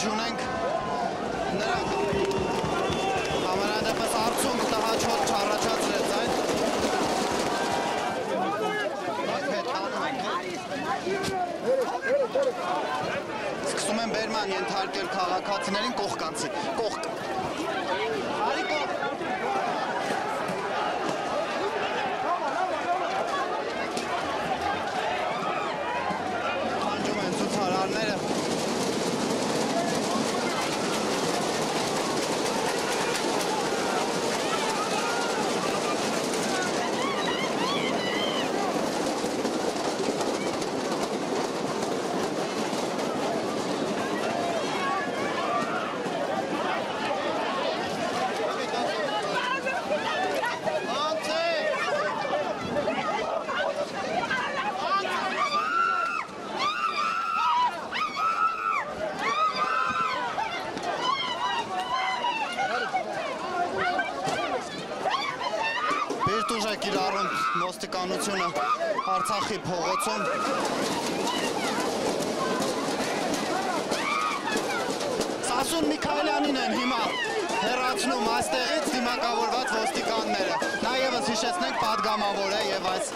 Չունենք նրա համարադեպս արդյունք տհաճոտ չառաջացրեց այդ սկսում են բերման ենթարկել քաղաքացիներին կողկանցի կողք հանջում են ցուցարարները Ուժ է կիրառում ոստիկանությունը Արցախի փողոցում Սասուն Միքայելյանին են հիմա հեռացնում այստեղից դիմակավորված ոստիկանները։ Նա ևս հիշեցնենք պատգամավոր է եւ այս